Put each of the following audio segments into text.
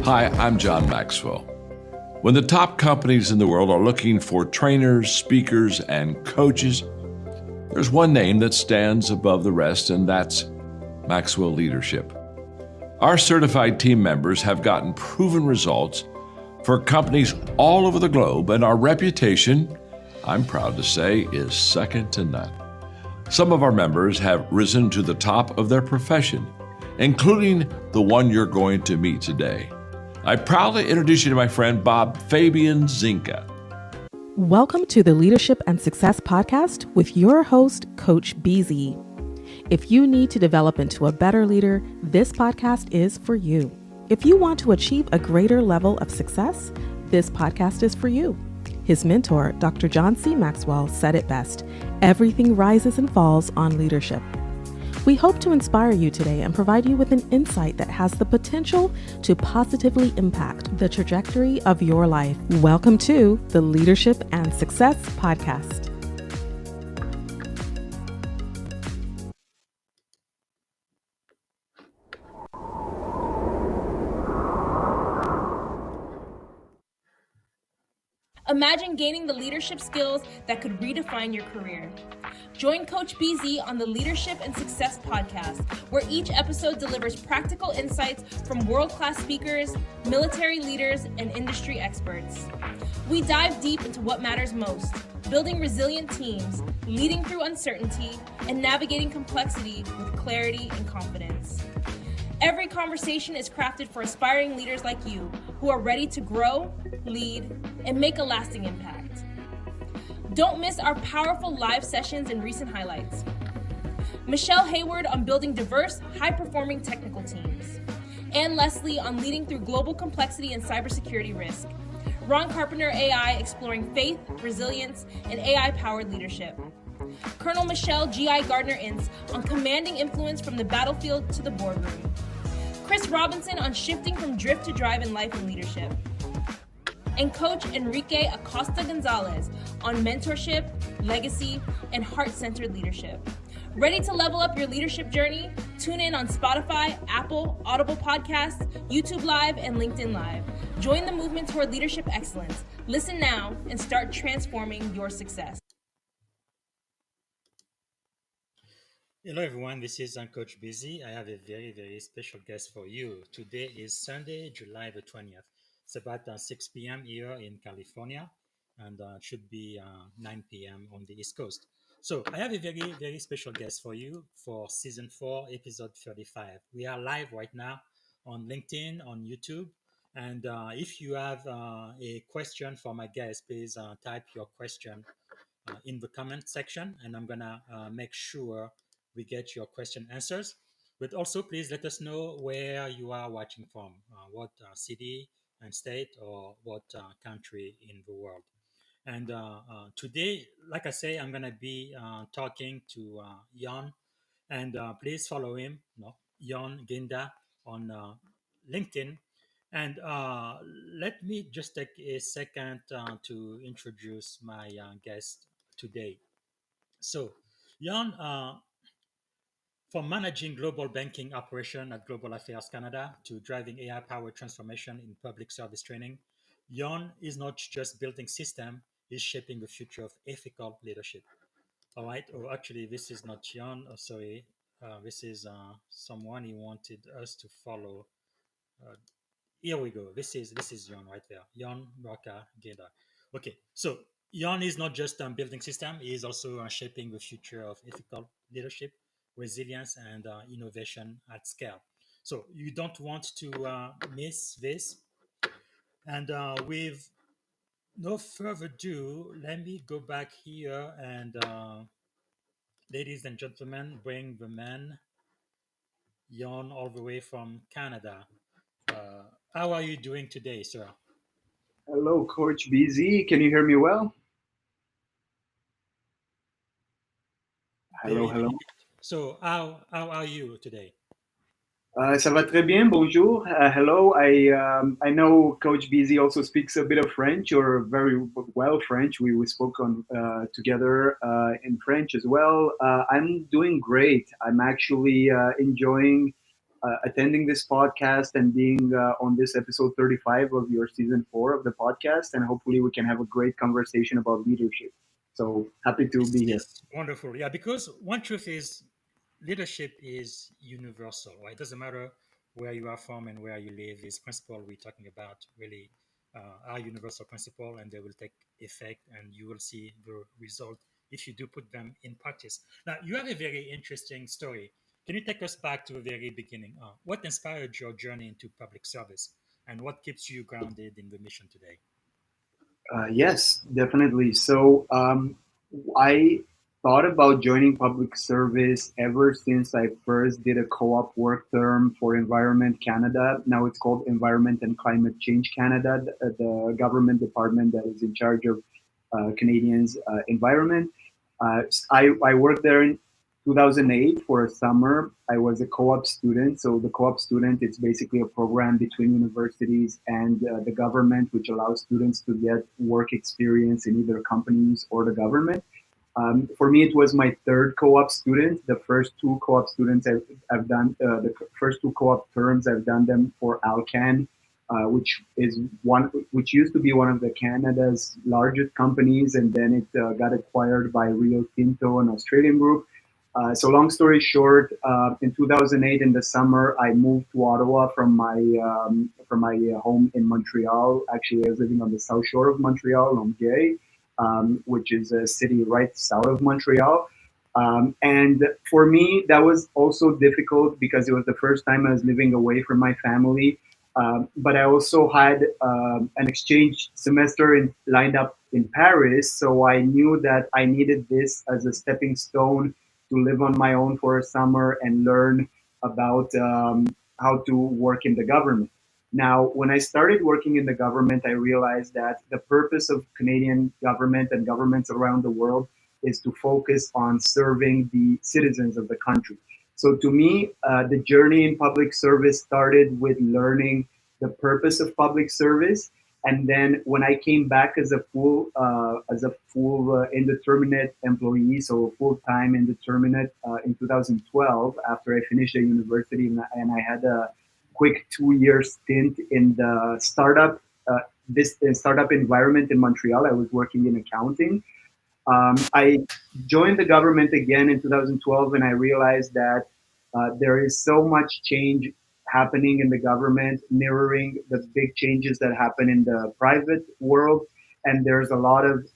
Hi, I'm John Maxwell. When the top companies in the world are looking for trainers, speakers, and coaches, there's one name that stands above the rest, and that's Maxwell Leadership. Our certified team members have gotten proven results for companies all over the globe, and our reputation, I'm proud to say, is second to none. Some of our members have risen to the top of their profession, including the one you're going to meet today. I proudly introduce you to my friend Bob Fabian Zinka. Welcome to the Leadership and Success Podcast with your host, Coach BZ. If you need to develop into a better leader, this podcast is for you. If you want to achieve a greater level of success, this podcast is for you. His mentor, Dr. John C. Maxwell, said it best: everything rises and falls on leadership. We hope to inspire you today and provide you with an insight that has the potential to positively impact the trajectory of your life. Welcome to the Leadership and Success Podcast. Imagine gaining the leadership skills that could redefine your career. Join Coach BZ on the Leadership and Success Podcast, where each episode delivers practical insights from world-class speakers, military leaders, and industry experts. We dive deep into what matters most: building resilient teams, leading through uncertainty, and navigating complexity with clarity and confidence. Every conversation is crafted for aspiring leaders like you who are ready to grow, lead, and make a lasting impact. Don't miss our powerful live sessions and recent highlights. Michelle Hayward on building diverse, high-performing technical teams. Ann Leslie on leading through global complexity and cybersecurity risk. Ron Carpenter AI exploring faith, resilience, and AI-powered leadership. Colonel Michelle G.I. Gardner-Ince on commanding influence from the battlefield to the boardroom. Chris Robinson on shifting from drift to drive in life and leadership. And Coach Enrique Acosta Gonzalez on mentorship, legacy, and heart-centered leadership. Ready to level up your leadership journey? Tune in on Spotify, Apple, Audible Podcasts, YouTube Live, and LinkedIn Live. Join the movement toward leadership excellence. Listen now and start transforming your success. Hello everyone, this is Coach Busy. I have a very special guest for you. Today is Sunday, July the 20th. It's about 6 p.m. here in California, and it should be 9 p.m. on the East Coast. So I have a very special guest for you for season 4, episode 35. We are live right now on LinkedIn, on YouTube. And if you have a question for my guest, please type your question in the comment section, and I'm gonna make sure we get your question answers. But also, please let us know where you are watching from, what city and state, or what country in the world. And today, like I say, I'm going to be talking to Ion, and please follow him, Ion Ghinda, on LinkedIn. And let me just take a second to introduce my guest today. So, Ion, from managing global banking operation at Global Affairs Canada to driving AI-powered transformation in public service training, Ion is not just building system, he's shaping the future of ethical leadership. All right. Oh, actually, this is not Ion. Oh, sorry. This is someone he wanted us to follow. Here we go. This is Ion right there. Ion-Mircea Ghinda. Okay. So Ion is not just building system. He is also shaping the future of ethical leadership, resilience, and innovation at scale. So you don't want to miss this. And with no further ado, let me go back here and, ladies and gentlemen, bring the man, Ion, all the way from Canada. How are you doing today, sir? Hello, Coach BZ. Can you hear me well? Hello. So, how are you today? Ça va très bien. Bonjour. Hello. I know Coach BZ also speaks a bit of French, or very well French. We spoke on together in French as well. I'm doing great. I'm actually enjoying attending this podcast and being on this episode 35 of your season 4 of the podcast. And hopefully, we can have a great conversation about leadership. So happy to be here. It's wonderful. Yeah, because one truth is leadership is universal, right? It doesn't matter where you are from and where you live. This principle we're talking about really are universal principle, and they will take effect, and you will see the result if you do put them in practice. Now, you have a very interesting story. Can you take us back to the very beginning? What inspired your journey into public service, and what keeps you grounded in the mission today? Yes, definitely. So I thought about joining public service ever since I first did a co-op work term for Environment Canada. Now it's called Environment and Climate Change Canada, the government department that is in charge of Canadians' environment. I worked there in 2008 for a summer. I was a co-op student. So the co-op student, it's basically a program between universities and the government, which allows students to get work experience in either companies or the government. For me, it was my third co-op student. The first two co-op students I've done, the first two co-op terms, I've done them for Alcan, which used to be one of the Canada's largest companies, and then it got acquired by Rio Tinto, an Australian group. So long story short, in 2008 in the summer, I moved to Ottawa from my home in Montreal. Actually, I was living on the south shore of Montreal, Longueuil, which is a city right south of Montreal. And for me, that was also difficult because it was the first time I was living away from my family. But I also had an exchange semester lined up in Paris, so I knew that I needed this as a stepping stone to live on my own for a summer and learn about how to work in the government. Now, when I started working in the government, I realized that the purpose of Canadian government and governments around the world is to focus on serving the citizens of the country. So to me, the journey in public service started with learning the purpose of public service. And then when I came back as a full indeterminate employee, so full-time indeterminate in 2012, after I finished the university, and I had a quick 2-year stint in the this startup environment in Montreal. I was working in accounting. I joined the government again in 2012, and I realized that there is so much change happening in the government, mirroring the big changes that happen in the private world. And there's a lot of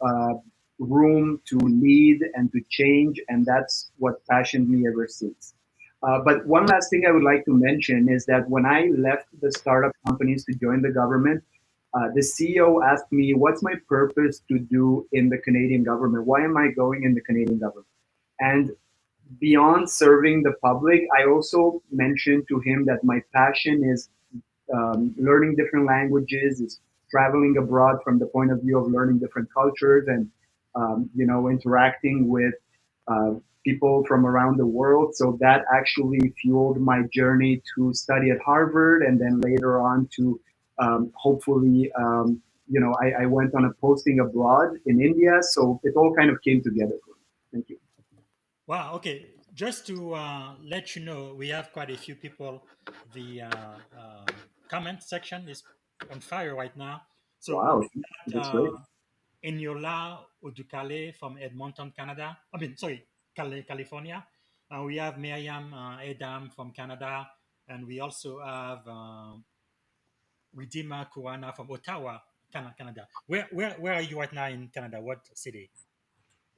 room to lead and to change, and that's what passioned me ever since. But one last thing I would like to mention is that when I left the startup companies to join the government, the CEO asked me, what's my purpose to do in the Canadian government? Why am I going in the Canadian government? And beyond serving the public, I also mentioned to him that my passion is learning different languages, is traveling abroad from the point of view of learning different cultures and, interacting with people from around the world. So that actually fueled my journey to study at Harvard, and then later on to hopefully, I went on a posting abroad in India. So it all kind of came together for me. Thank you. Wow. Okay. Just to let you know, we have quite a few people. The comment section is on fire right now. So Wow, we got that's great. Eniola Odukale from Edmonton, Canada. I mean, sorry, California. We have Miriam Adam from Canada, and we also have Widima Kuana from Ottawa, Canada. Where are you right now in Canada? What city?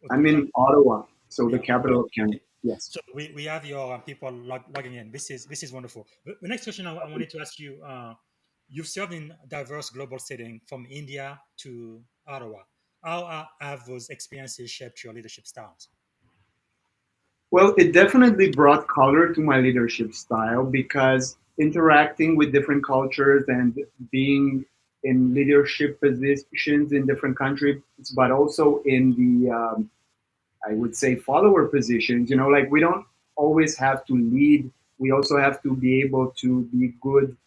I'm in Ottawa, so the Yeah. capital of Canada. Okay. Yes. So we have your people logging in. This is wonderful. The next question I wanted to ask you: you've served in diverse global setting from India to Ottawa. How have those experiences shaped your leadership styles? Well, it definitely brought color to my leadership style because interacting with different cultures and being in leadership positions in different countries, but also in the I would say follower positions. Like we don't always have to lead. We also have to be able to be good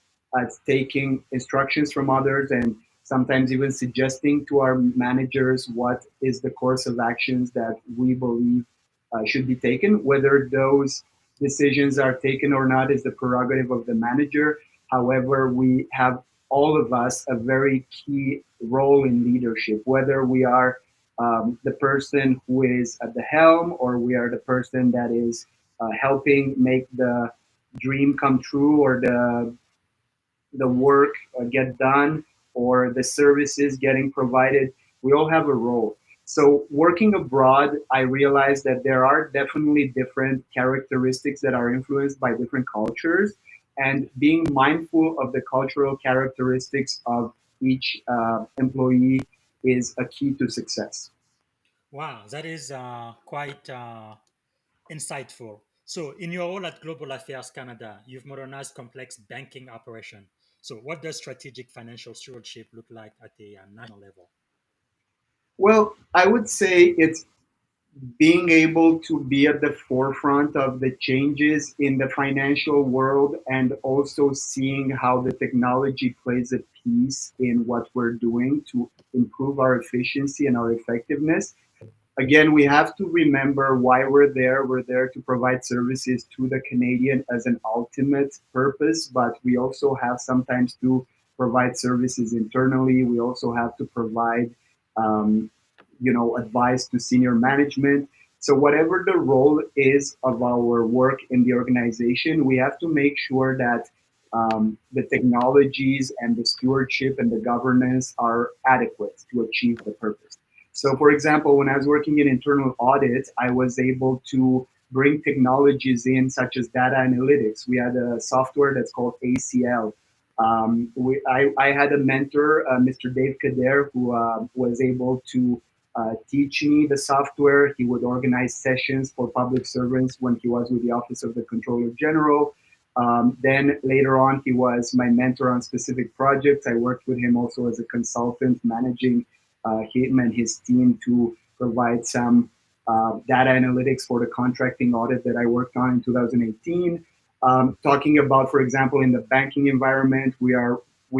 at taking instructions from others and sometimes even suggesting to our managers what is the course of actions that we believe should be taken, whether those decisions are taken or not is the prerogative of the manager. However, we have all of us a very key role in leadership, whether we are the person who is at the helm or we are the person that is helping make the dream come true or the work get done or the services getting provided. We all have a role. So working abroad, I realized that there are definitely different characteristics that are influenced by different cultures, and being mindful of the cultural characteristics of each employee is a key to success. Wow, that is quite insightful. So, in your role at Global Affairs Canada, you've modernized complex banking operation. So, what does strategic financial stewardship look like at a national level? Well, I would say it's being able to be at the forefront of the changes in the financial world and also seeing how the technology plays a piece in what we're doing to improve our efficiency and our effectiveness. Again, we have to remember why we're there. We're there to provide services to the Canadian as an ultimate purpose, but we also have sometimes to provide services internally. We also have to provide, um, advice to senior management. So whatever the role is of our work in the organization, we have to make sure that the technologies and the stewardship and the governance are adequate to achieve the purpose. So, for example, when I was working in internal audit, I was able to bring technologies in, such as data analytics. We had a software that's called ACL. I had a mentor, Mr. Dave Kader, who was able to teach me the software. He would organize sessions for public servants when he was with the Office of the Controller General. Then later on, he was my mentor on specific projects. I worked with him also as a consultant, managing him and his team to provide some data analytics for the contracting audit that I worked on in 2018. Talking about, for example, in the banking environment, we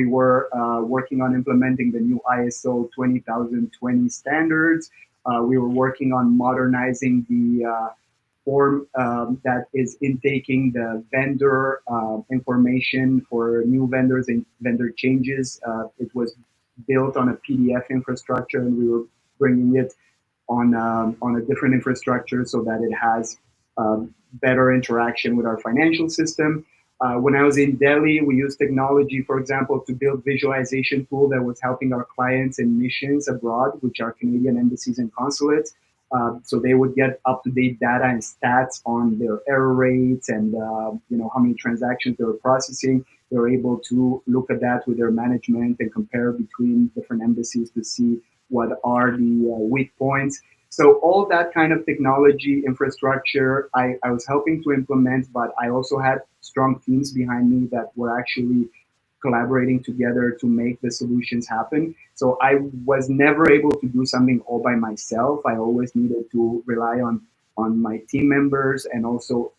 were working on implementing the new ISO 20020 standards. We were working on modernizing the form that is intaking the vendor information for new vendors and vendor changes. It was built on a PDF infrastructure, and we were bringing it on a different infrastructure so that it has better interaction with our financial system. When I was in Delhi, we used technology, for example, to build visualization tool that was helping our clients in missions abroad, which are Canadian embassies and consulates. So they would get up-to-date data and stats on their error rates and how many transactions they were processing. They were able to look at that with their management and compare between different embassies to see what are the weak points. So all that kind of technology infrastructure, I was helping to implement, but I also had strong teams behind me that were actually collaborating together to make the solutions happen. So I was never able to do something all by myself. I always needed to rely on my team members, and also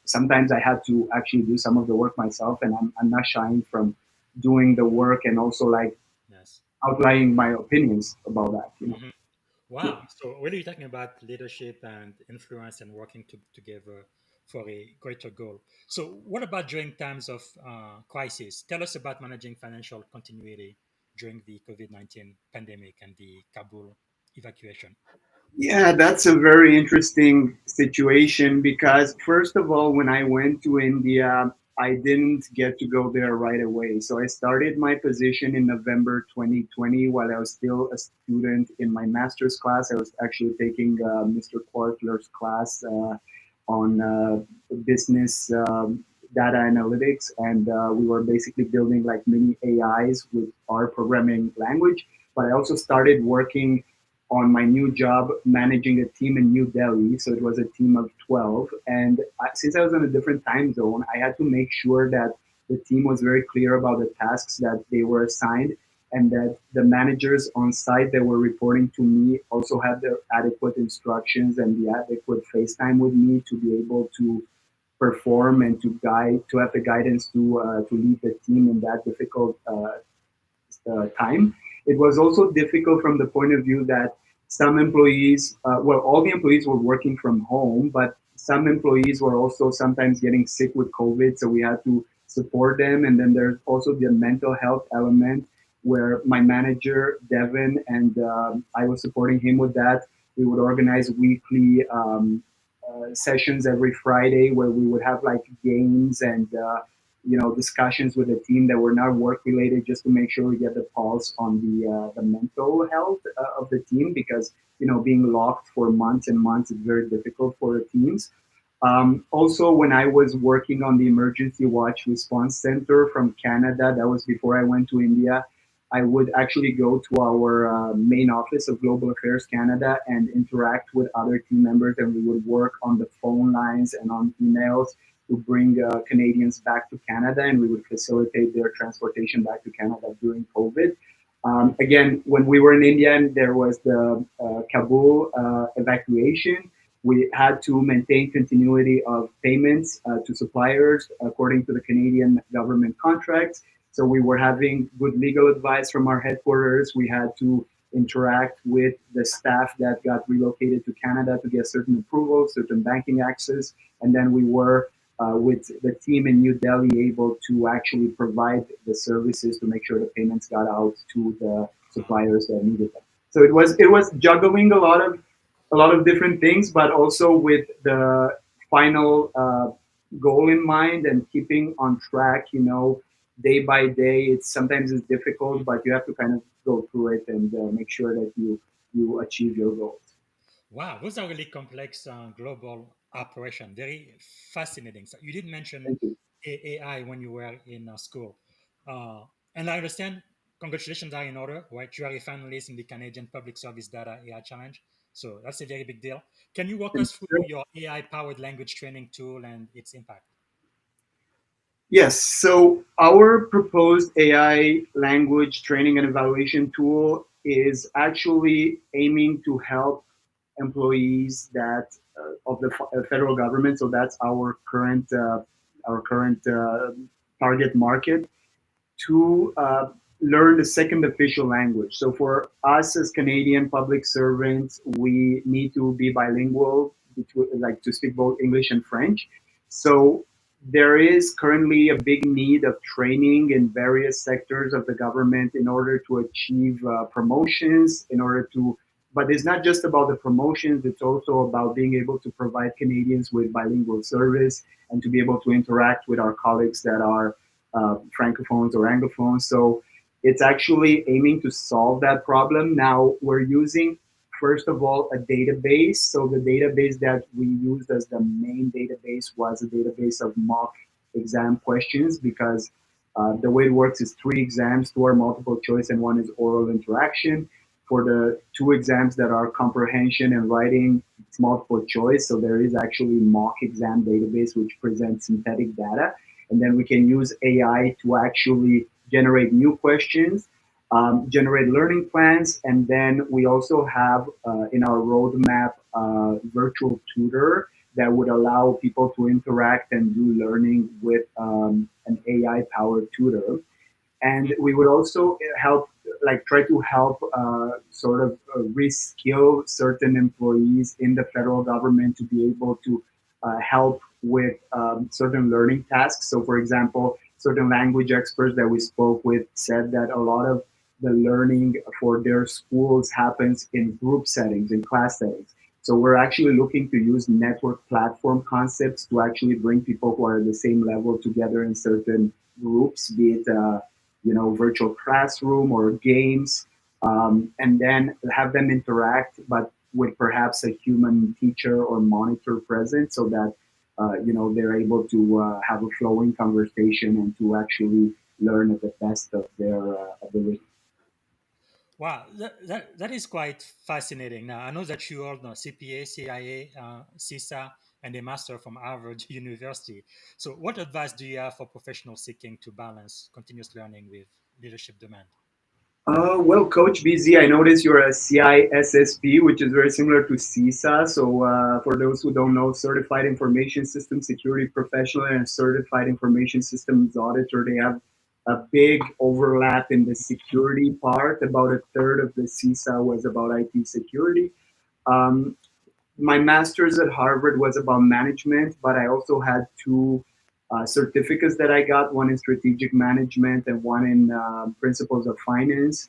sometimes I had to actually do some of the work myself. And I'm not shying from doing the work and also like Yes. outlining my opinions about that. Mhm. Wow. So really you're talking about leadership and influence and working together for a greater goal. So what about during times of crisis? Tell us about managing financial continuity during the COVID-19 pandemic and the Kabul evacuation. Yeah, that's a very interesting situation because, first of all, when I went to India, I didn't get to go there right away. So I started my position in November 2020 while I was still a student in my master's class. I was actually taking Mr. Quartler's class on business data analytics, and we were basically building like mini AIs with our programming language. But I also started working on my new job managing a team in New Delhi. So it was a team of 12. And since I was on a different time zone, I had to make sure that the team was very clear about the tasks that they were assigned, and that the managers on site that were reporting to me also had the adequate instructions and the adequate face time with me to be able to perform and to have the guidance to lead the team in that difficult time. It was also difficult from the point of view that some employees, all the employees were working from home, but some employees were also sometimes getting sick with COVID, so we had to support them. And then there's also the mental health element where my manager, Devin, and I was supporting him with that. We would organize weekly sessions every Friday where we would have like games and discussions with the team that were not work related, just to make sure we get the pulse on the mental health of the team, because being locked for months and months is very difficult for the teams. Also, when I was working on the Emergency Watch Response Center from Canada, that was before I went to India, I would actually go to our main office of Global Affairs Canada and interact with other team members, and we would work on the phone lines and on emails to bring Canadians back to Canada, and we would facilitate their transportation back to Canada during COVID. Again, when we were in India and there was the Kabul evacuation, we had to maintain continuity of payments to suppliers according to the Canadian government contracts. So we were having good legal advice from our headquarters. We had to interact with the staff that got relocated to Canada to get certain approvals, certain banking access. And then we were, with the team in New Delhi, able to actually provide the services to make sure the payments got out to the suppliers that needed them. So it was juggling a lot of different things, but also with the final goal in mind and keeping on track. Day by day. Sometimes it's difficult, but you have to kind of go through it and make sure that you achieve your goals. Wow, those are really complex global operation. Very fascinating. So you did mention Thank you. AI when you were in school, uh, and I understand. Congratulations are in order, right? You are a finalist in the Canadian Public Service Data AI Challenge, so that's a very big deal. Can you walk us through your AI-powered language training tool and its impact? Yes. So our proposed AI language training and evaluation tool is actually aiming to help employees that of the federal government. So that's our current target market, to learn the second official language. So for us as Canadian public servants, we need to be bilingual, like to speak both English and French. So there is currently a big need of training in various sectors of the government in order to achieve promotions, but it's not just about the promotions, it's also about being able to provide Canadians with bilingual service and to be able to interact with our colleagues that are francophones or anglophones. So it's actually aiming to solve that problem. Now we're using, first of all, a database. So the database that we used as the main database was a database of mock exam questions, because the way it works is 3 exams, 2 are multiple choice and 1 is oral interaction. For the 2 exams that are comprehension and writing, it's multiple choice. So there is actually mock exam database which presents synthetic data, and then we can use AI to actually generate new questions, generate learning plans, and then we also have in our roadmap virtual tutor that would allow people to interact and do learning with an AI powered tutor. And we would also try to help sort of reskill certain employees in the federal government to be able to help with certain learning tasks. So for example, certain language experts that we spoke with said that a lot of the learning for their schools happens in group settings, in class settings. So we're actually looking to use network platform concepts to actually bring people who are at the same level together in certain groups, be it virtual classroom or games, and then have them interact, but with perhaps a human teacher or monitor present, so that they're able to have a flowing conversation and to actually learn at the best of their ability. Wow, that is quite fascinating. Now, I know that you all know CPA, CIA, CISA, and a master from Harvard University. So, what advice do you have for professionals seeking to balance continuous learning with leadership demand? Well, Coach BZ, I noticed you're a CISSP, which is very similar to CISA. So, for those who don't know, Certified Information System Security Professional and Certified Information Systems Auditor, they have a big overlap in the security part. About a third of the CISA was about IT security. Um, my master's at Harvard was about management, but I also had two certificates that I got, one in strategic management and one in principles of finance.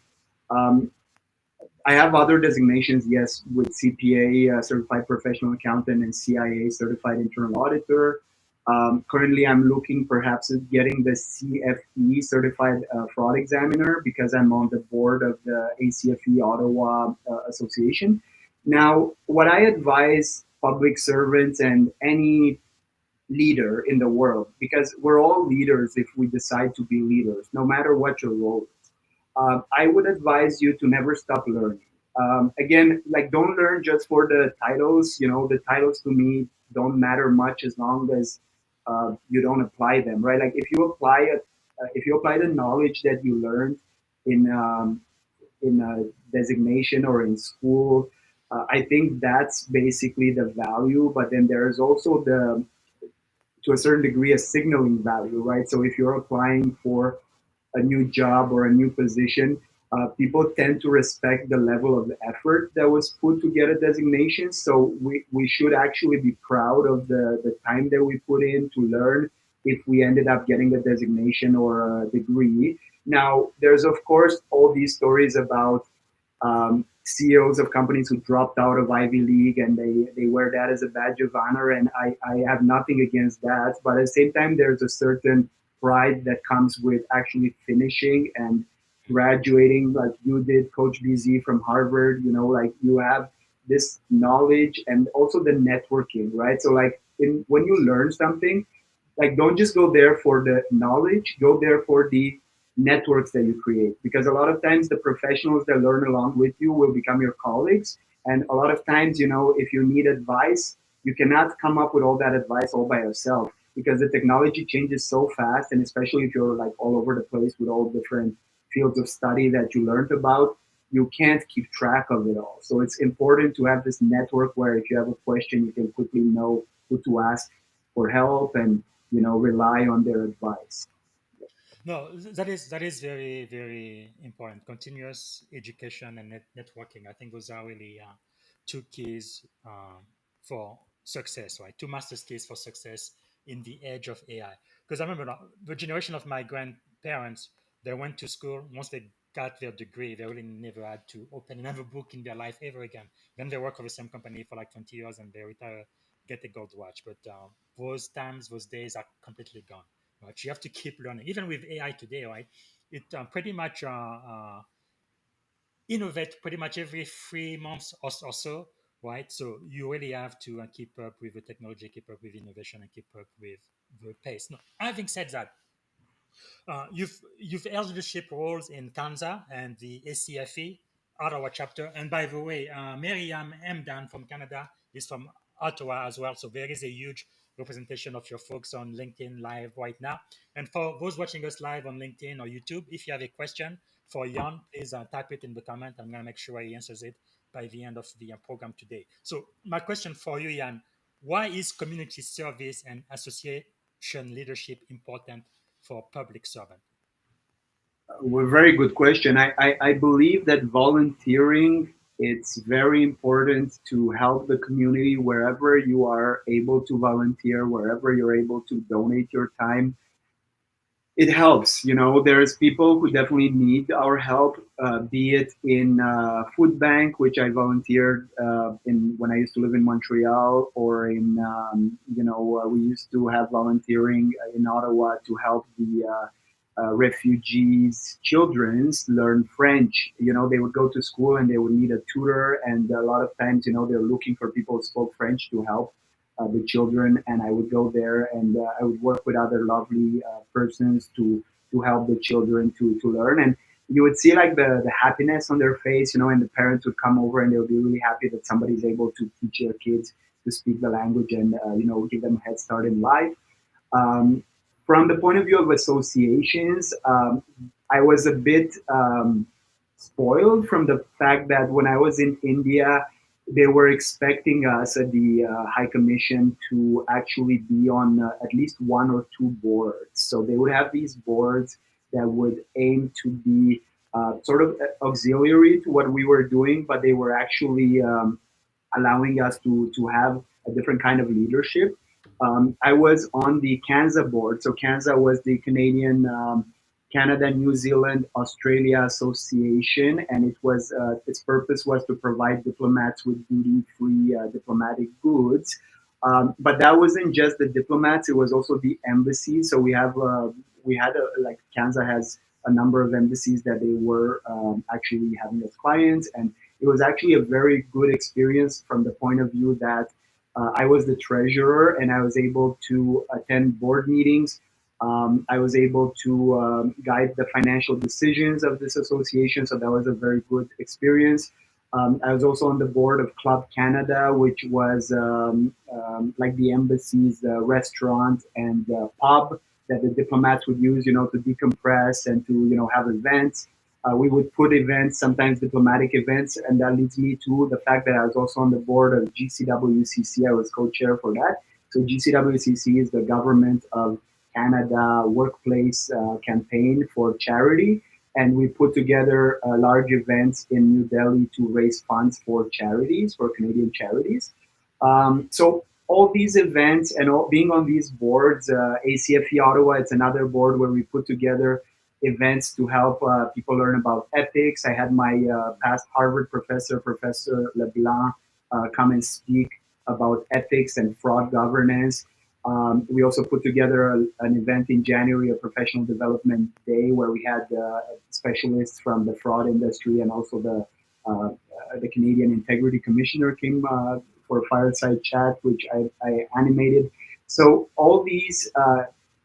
Um, I have other designations, yes, with CPA, Certified Professional Accountant, and CIA, Certified Internal Auditor. Currently, I'm looking perhaps at getting the CFE, Certified Fraud Examiner, because I'm on the board of the ACFE Ottawa Association. Now, what I advise public servants and any leader in the world, because we're all leaders if we decide to be leaders, no matter what your role is. I would advise you to never stop learning. Again, like don't learn just for the titles. You know, the titles to me don't matter much as long as you don't apply them, right? Like if you apply the knowledge that you learned in a designation or in school, I think that's basically the value. But then there's also the to a certain degree a signaling value, right? So if you're applying for a new job or a new position, people tend to respect the level of effort that was put to get a designation. So we should actually be proud of the time that we put in to learn if we ended up getting a designation or a degree. Now, there's of course all these stories about CEOs of companies who dropped out of Ivy League and they wear that as a badge of honor. And I have nothing against that. But at the same time, there's a certain pride that comes with actually finishing and graduating like you did, Coach BZ from Harvard. You know, like you have this knowledge and also the networking, right? So like when you learn something, like don't just go there for the knowledge, go there for the networks that you create, because a lot of times the professionals that learn along with you will become your colleagues, and a lot of times, you know, if you need advice, you cannot come up with all that advice all by yourself, because the technology changes so fast, and especially if you're like all over the place with all different fields of study that you learned about, you can't keep track of it all. So it's important to have this network where if you have a question, you can quickly know who to ask for help and, you know, rely on their advice. No, that is very very important. Continuous education and networking. I think those are really two keys for success, right? Two master keys for success in the age of AI. Because I remember the generation of my grandparents, they went to school. Once they got their degree, they really never had to open another book in their life ever again. Then they work for the same company for like 20 years and they retire, get a gold watch. But those times, those days are completely gone. Right? You have to keep learning. Even with AI today, right? It pretty much innovate pretty much every 3 months or so, right? So you really have to keep up with the technology, keep up with innovation, and keep up with the pace. No, having said that, you've held leadership roles in Kanza and the ACFE Ottawa chapter. And by the way, Miriam Mdan from Canada is from Ottawa as well. So there is a huge representation of your folks on LinkedIn Live right now. And for those watching us live on LinkedIn or YouTube, if you have a question for Jan, please type it in the comment. I'm going to make sure he answers it by the end of the program today. So my question for you, Jan, why is community service and association leadership important for public servant? Well, very good question. I believe that volunteering, it's very important to help the community wherever you are able to volunteer, wherever you're able to donate your time. It helps. You know, there's people who definitely need our help, be it in food bank, which I volunteered in when I used to live in Montreal, or in we used to have volunteering in Ottawa to help the refugees children's learn French. You know, they would go to school and they would need a tutor, and a lot of times, you know, they're looking for people who spoke French to help the children. And I would go there and I would work with other lovely persons to help the children to learn. And you would see like the happiness on their face, you know, and the parents would come over and they'll be really happy that somebody's able to teach their kids to speak the language and give them a head start in life. Um, from the point of view of associations, I was a bit spoiled from the fact that when I was in India, they were expecting us at the High Commission to actually be on at least one or two boards. So they would have these boards that would aim to be sort of auxiliary to what we were doing, but they were actually allowing us to have a different kind of leadership. I was on the CANSA board. So CANSA was the Canadian, Canada, New Zealand, Australia Association, and it was its purpose was to provide diplomats with duty-free diplomatic goods. But that wasn't just the diplomats; it was also the embassies. So we had like CANSA has a number of embassies that they were actually having as clients, and it was actually a very good experience from the point of view that I was the treasurer and I was able to attend board meetings. I was able to guide the financial decisions of this association, so that was a very good experience. I was also on the board of Club Canada, which was like the embassy's restaurant and pub that the diplomats would use, to decompress and to, have events. We would put events, sometimes diplomatic events, and that leads me to the fact that I was also on the board of GCWCC. I was co-chair for that. So GCWCC is the Government of Canada Workplace campaign for charity, and we put together large events in New Delhi to raise funds for charities, for Canadian charities. So all these events and being on these boards, ACFE Ottawa, it's another board where we put together events to help people learn about ethics. I had my past Harvard professor, Professor LeBlanc, come and speak about ethics and fraud governance. We also put together an event in January, a professional development day, where we had specialists from the fraud industry and also the Canadian Integrity Commissioner came for a fireside chat, which I animated. So all these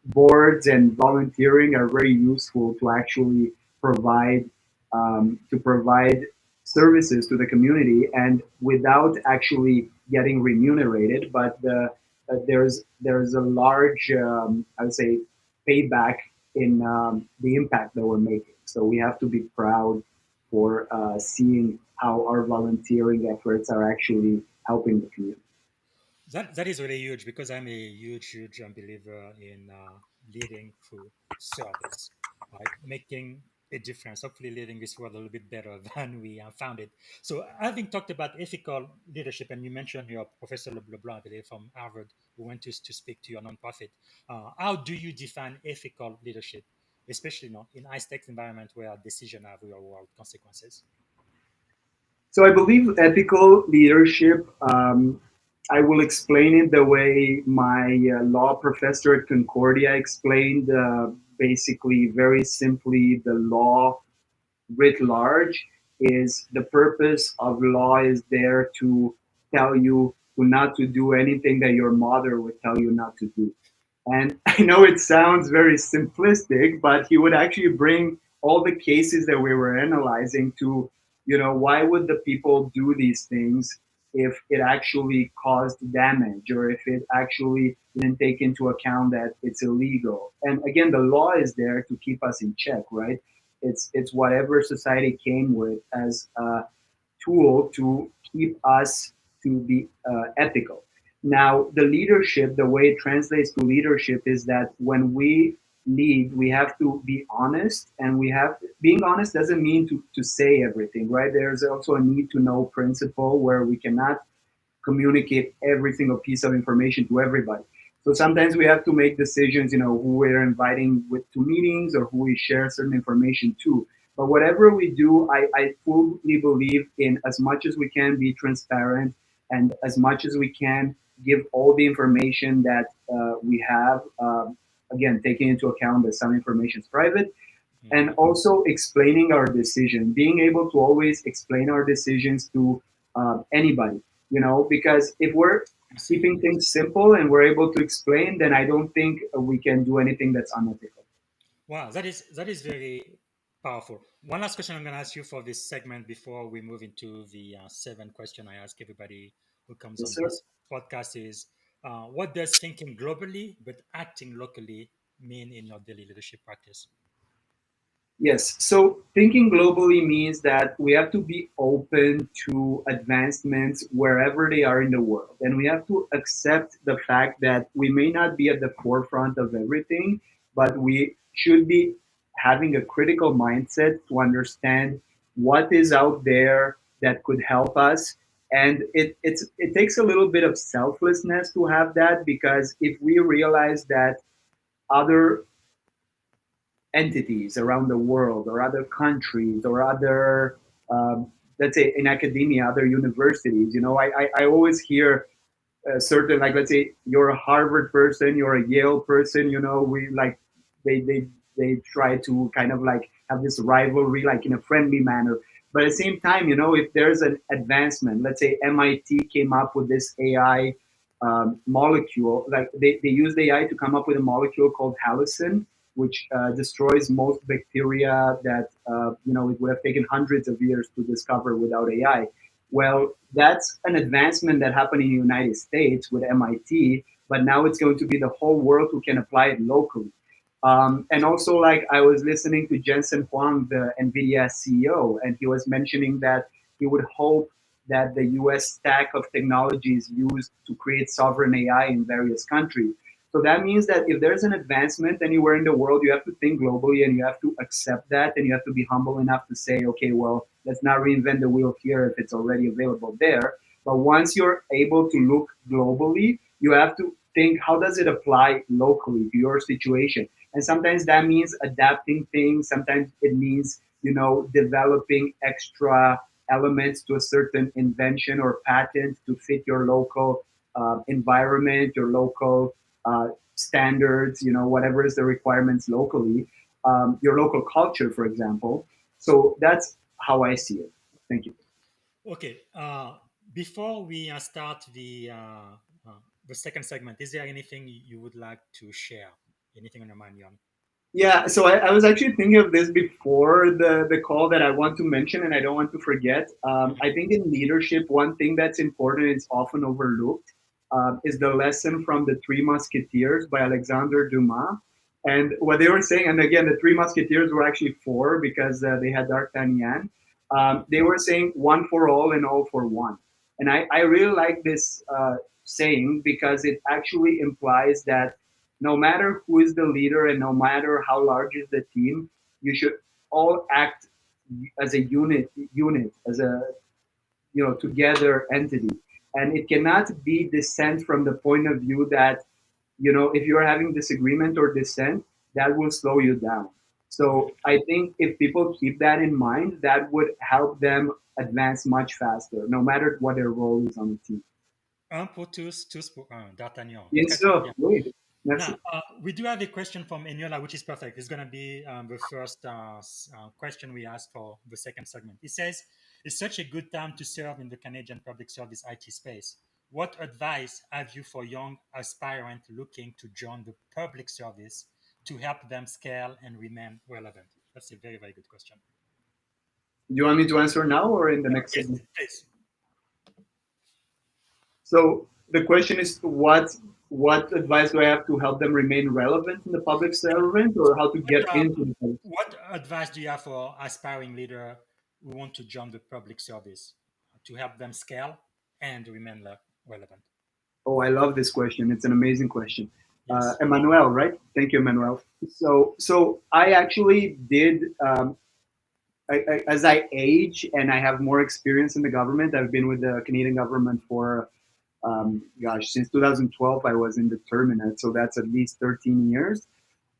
boards and volunteering are very useful to actually provide provide services to the community, and without actually getting remunerated. But there's a large, I would say, payback in the impact that we're making. So we have to be proud for seeing how our volunteering efforts are actually helping the community. That is really huge because I'm a huge believer in leading through service, right? Making a difference, hopefully leaving this world a little bit better than we found it. So, having talked about ethical leadership, and you mentioned your Professor LeBlanc, I believe, from Harvard, who went to speak to your nonprofit. How do you define ethical leadership, especially in high-stakes environment where decisions have real-world consequences? So I believe ethical leadership. I will explain it the way my law professor at Concordia explained. Basically, very simply, the law writ large is the purpose of law is there to tell you to not to do anything that your mother would tell you not to do. And I know it sounds very simplistic, but he would actually bring all the cases that we were analyzing to, why would the people do these things if it actually caused damage or if it actually didn't take into account that it's illegal. And again, the law is there to keep us in check, right? It's whatever society came with as a tool to keep us to be ethical. Now, the leadership, the way it translates to leadership is that when we lead, we have to be honest, and being honest doesn't mean to say everything, right? There's also a need to know principle where we cannot communicate every single piece of information to everybody. So sometimes we have to make decisions, who we're inviting to meetings or who we share certain information to. But whatever we do, I fully believe in as much as we can be transparent and as much as we can give all the information that we have. Again, taking into account that some information is private, and also explaining our decision, being able to always explain our decisions to anybody, because if we're keeping things simple and we're able to explain, then I don't think we can do anything that's unethical. Wow, that is very powerful. One last question I'm going to ask you for this segment before we move into the seven question I ask everybody who comes Yes, on sir. this podcast is, what does thinking globally but acting locally mean in your daily leadership practice? Yes. So thinking globally means that we have to be open to advancements wherever they are in the world. And we have to accept the fact that we may not be at the forefront of everything, but we should be having a critical mindset to understand what is out there that could help us And it takes a little bit of selflessness to have that, because if we realize that other entities around the world or other countries or other let's say in academia, other universities, I always hear certain, like, let's say you're a Harvard person, you're a Yale person, we like they try to kind of like have this rivalry, like in a friendly manner. But at the same time, if there's an advancement, let's say MIT came up with this AI molecule, like they used AI to come up with a molecule called halicin, which destroys most bacteria that it would have taken hundreds of years to discover without AI. Well, that's an advancement that happened in the United States with MIT, but now it's going to be the whole world who can apply it locally. And also, like, I was listening to Jensen Huang, the NVIDIA CEO, and he was mentioning that he would hope that the US stack of technologies used to create sovereign AI in various countries. So that means that if there's an advancement anywhere in the world, you have to think globally and you have to accept that, and you have to be humble enough to say, okay, well, let's not reinvent the wheel here if it's already available there. But once you're able to look globally, you have to think, how does it apply locally to your situation? And sometimes that means adapting things. Sometimes it means, developing extra elements to a certain invention or patent to fit your local environment, your local standards, whatever is the requirements locally, your local culture, for example. So that's how I see it. Thank you. Okay. Before we start the second segment, is there anything you would like to share? Anything on your mind, Jan? Yeah, so I was actually thinking of this before the call that I want to mention, and I don't want to forget. I think in leadership, one thing that's important, it's often overlooked, is the lesson from the Three Musketeers by Alexandre Dumas. And what they were saying, and again, the Three Musketeers were actually four because they had D'Artagnan. They were saying one for all and all for one. And I really like this saying because it actually implies that no matter who is the leader and no matter how large is the team, you should all act as a unit, as a together entity. And it cannot be dissent from the point of view that if you're having disagreement or dissent, that will slow you down. So I think if people keep that in mind, that would help them advance much faster, no matter what their role is on the team. Un pour tous pour un, D'Artagnan. Bien Très, très sûr, bien. oui. Merci. Now, we do have a question from Eniola, which is perfect. It's going to be the first question we ask for the second segment. It says, it's such a good time to serve in the Canadian public service IT space. What advice have you for young aspirants looking to join the public service to help them scale and remain relevant? That's a very, very good question. Do you want me to answer now or in the next Yes, segment? please. So the question is, what advice do I have to help them remain relevant in the public servant, or how to get into the public? What advice do you have for aspiring leader who want to join the public service to help them scale and remain relevant? Oh, I love this question. It's an amazing question. Yes. Emmanuel, right? Thank you, Emmanuel. So I actually did. As I age and I have more experience in the government, I've been with the Canadian government for, since 2012. I was indeterminate, so that's at least 13 years.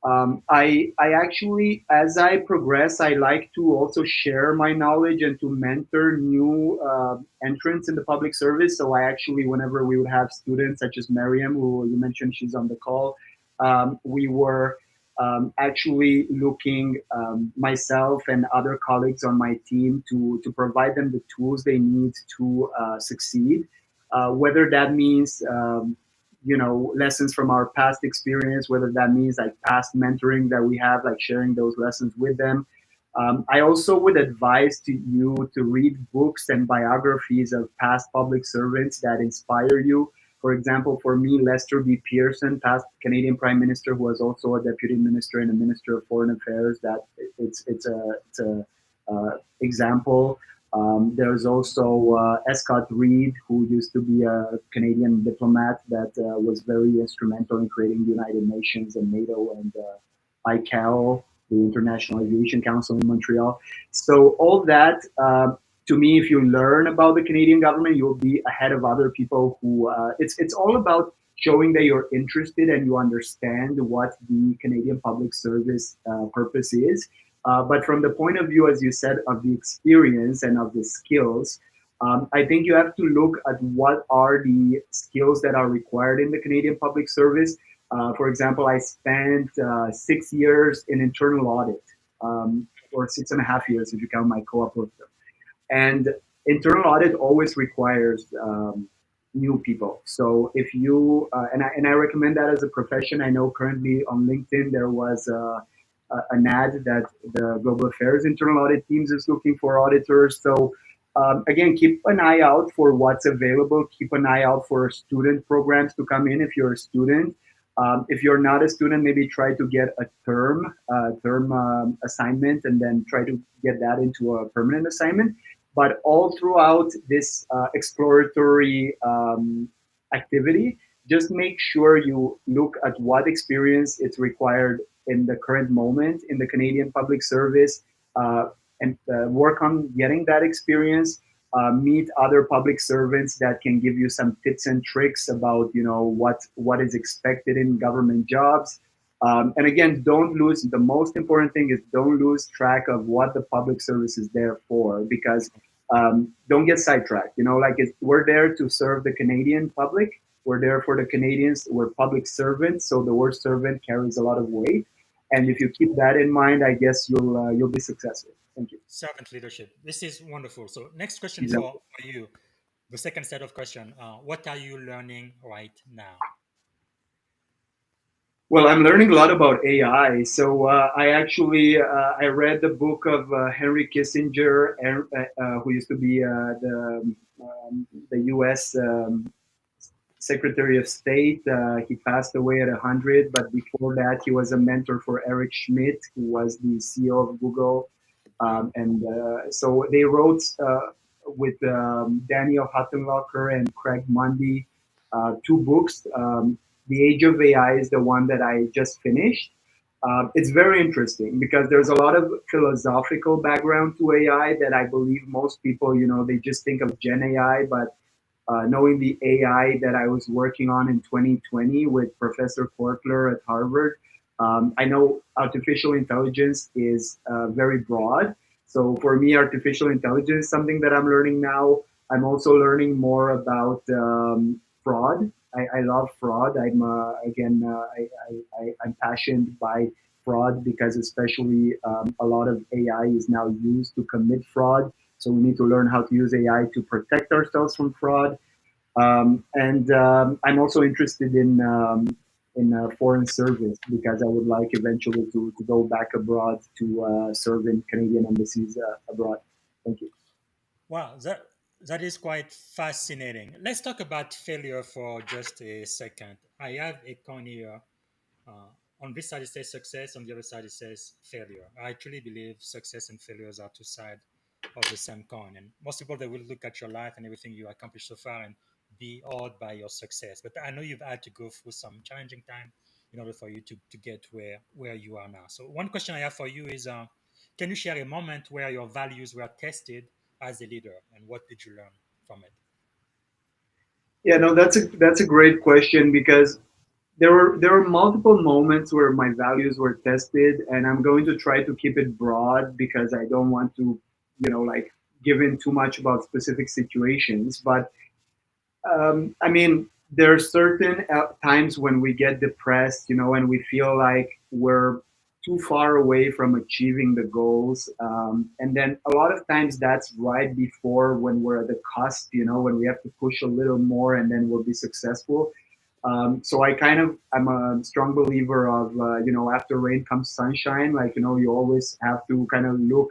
I actually, as I progress, I like to also share my knowledge and to mentor new entrants in the public service. So I actually, whenever we would have students such as Miriam, who you mentioned, she's on the call, we were actually looking, myself and other colleagues on my team, to provide them the tools they need to succeed. Whether that means lessons from our past experience, whether that means like past mentoring that we have, like sharing those lessons with them. I also would advise to you to read books and biographies of past public servants that inspire you. For example, for me, Lester B. Pearson, past Canadian Prime Minister, who was also a Deputy Minister and a Minister of Foreign Affairs, that it's a example. There's also Escott Reed, who used to be a Canadian diplomat that was very instrumental in creating the United Nations and NATO and ICAO, the International Aviation Council in Montreal. So all that to me, if you learn about the Canadian government, you'll be ahead of other people who. It's all about showing that you're interested and you understand what the Canadian public service purpose is. But from the point of view, as you said, of the experience and of the skills, I think you have to look at what are the skills that are required in the Canadian public service. For example, I spent 6 years in internal audit, or 6.5 years if you count my co-op with them. And internal audit always requires new people. So if you and I recommend that as a profession. I know currently on LinkedIn there was an ad that the Global Affairs internal audit teams is looking for auditors. So again, keep an eye out for what's available. Keep an eye out for student programs to come in if you're a student. If you're not a student, maybe try to get a term assignment and then try to get that into a permanent assignment. But all throughout this exploratory activity, just make sure you look at what experience is required in the current moment in the Canadian public service, and work on getting that experience. Meet other public servants that can give you some tips and tricks about what is expected in government jobs. And again, don't lose. The most important thing is don't lose track of what the public service is there for, because don't get sidetracked. We're there to serve the Canadian public. We're there for the Canadians. We're public servants, so the word servant carries a lot of weight. And if you keep that in mind, I guess you'll be successful. Thank you. Servant leadership. This is wonderful. So next question for you. The second set of questions. What are you learning right now? Well, I'm learning a lot about AI. So I actually I read the book of Henry Kissinger, who used to be the U.S. Secretary of State. He passed away at 100, but before that, he was a mentor for Eric Schmidt, who was the CEO of Google. So they wrote with Daniel Huttenlocher and Craig Mundy 2 books. The Age of AI is the one that I just finished. It's very interesting because there's a lot of philosophical background to AI that I believe most people, they just think of Gen AI, but knowing the AI that I was working on in 2020 with Professor Kortler at Harvard, I know artificial intelligence is very broad. So for me, artificial intelligence is something that I'm learning now. I'm also learning more about fraud. I love fraud. I'm passionate by fraud because especially a lot of AI is now used to commit fraud. So we need to learn how to use AI to protect ourselves from fraud. And I'm also interested in foreign service because I would like eventually to go back abroad to serve in Canadian embassies abroad. Thank you. Wow, that is quite fascinating. Let's talk about failure for just a second. I have a coin here. On this side it says success, on the other side it says failure. I truly believe success and failures are two sides of the same coin. And most people, they will look at your life and everything you accomplished so far and be awed by your success. But I know you've had to go through some challenging time in order for you to get where you are now. So one question I have for you is, can you share a moment where your values were tested as a leader, and what did you learn from it? Yeah, no, that's a great question because there were multiple moments where my values were tested, and I'm going to try to keep it broad because I don't want to, give in too much about specific situations. But I mean, there are certain times when we get depressed, and we feel like we're too far away from achieving the goals. And then a lot of times that's right before when we're at the cusp, when we have to push a little more and then we'll be successful. So I'm a strong believer of, after rain comes sunshine. You always have to kind of look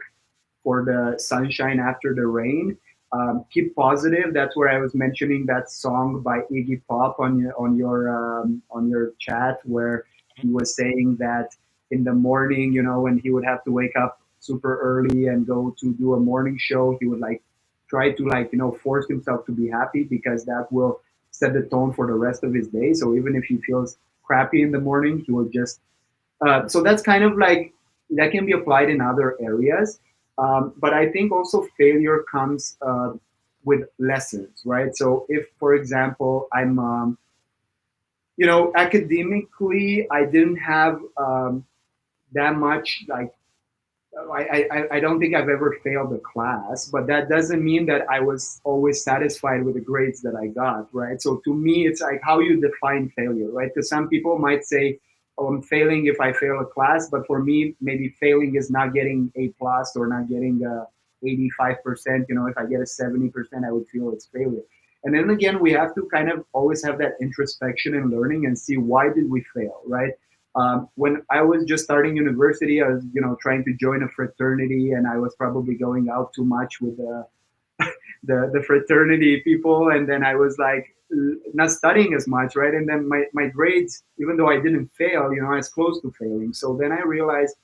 for the sunshine after the rain. Keep positive. That's where I was mentioning that song by Iggy Pop on your chat, where he was saying that in the morning, when he would have to wake up super early and go to do a morning show, he would try to force himself to be happy because that will set the tone for the rest of his day. So even if he feels crappy in the morning, he will just. So that's kind of that can be applied in other areas. But I think also failure comes with lessons, right? So if, for example, I'm academically, I didn't have that much like I don't think I've ever failed a class, but that doesn't mean that I was always satisfied with the grades that I got, right? So to me, it's like how you define failure, right? Because some people might say, "Oh, I'm failing if I fail a class," but for me, maybe failing is not getting A plus or not getting 85%. If I get a 70%, I would feel it's failure. And then again, we have to kind of always have that introspection and learning and see why did we fail, right? When I was just starting university, I was, trying to join a fraternity, and I was probably going out too much with the fraternity people, and then I was like not studying as much, right? And then my grades, even though I didn't fail, I was close to failing. So then I realized,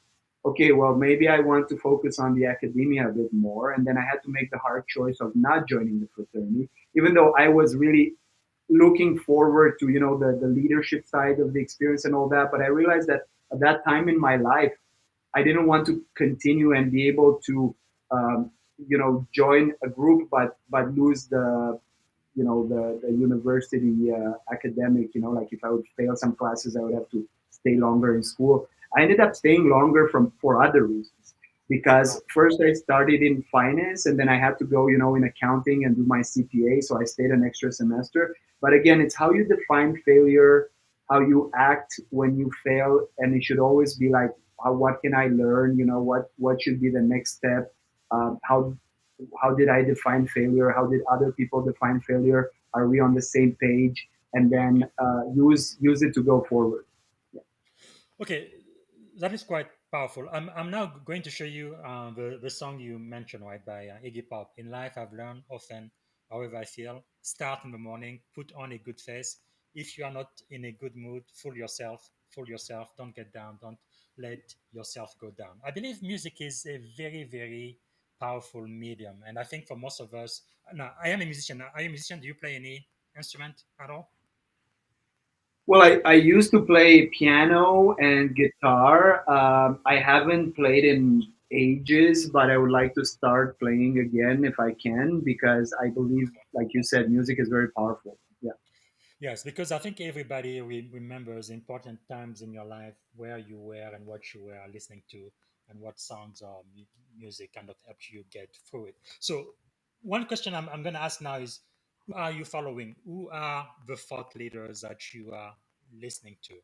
okay, well, maybe I want to focus on the academia a bit more, and then I had to make the hard choice of not joining the fraternity, even though I was really looking forward to the leadership side of the experience and all that. But I realized that at that time in my life, I didn't want to continue and be able to join a group but lose the university academic, like if I would fail some classes, I would have to stay longer in school. I ended up staying longer for other reasons, because first I started in finance, and then I had to go in accounting and do my CPA, so I stayed an extra semester. But again, it's how you define failure, how you act when you fail, and it should always be like, what can I learn, what should be the next step, how did I define failure? How did other people define failure? Are we on the same page? And then use it to go forward. Yeah. Okay, that is quite powerful. I'm now going to show you the song you mentioned, right, by Iggy Pop. In life, I've learned often, however I feel, start in the morning, put on a good face. If you are not in a good mood, fool yourself, don't get down, don't let yourself go down. I believe music is a very, very powerful medium. And I think for most of us, now I am a musician. Are you a musician? Do you play any instrument at all? Well, I used to play piano and guitar. I haven't played in ages, but I would like to start playing again if I can, because I believe, like you said, music is very powerful. Yeah. Yes, because I think everybody remembers important times in your life where you were and what you were listening to and what songs or music kind of helped you get through it. So, one question I'm going to ask now is, who are you following? Who are the thought leaders that you are listening to?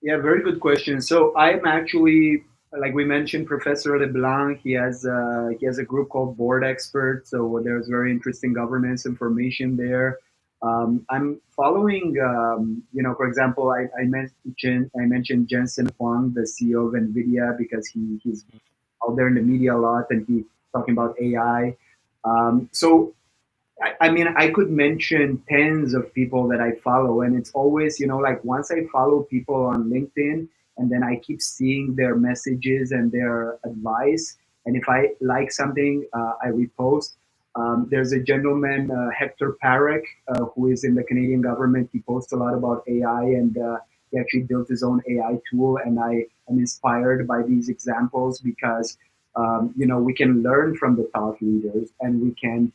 Yeah, very good question. So I'm actually, like we mentioned, Professor LeBlanc. He has a group called Board Expert. So there's very interesting governance information there. I'm following, for example, I mentioned Jensen Huang, the CEO of NVIDIA, because he's out there in the media a lot, and he's talking about AI. So I mean, I could mention tens of people that I follow, and it's always, like once I follow people on LinkedIn, and then I keep seeing their messages and their advice, and if I like something, I repost. There's a gentleman, Hector Parek, who is in the Canadian government. He posts a lot about AI, and he actually built his own AI tool, and I am inspired by these examples because, we can learn from the thought leaders, and we can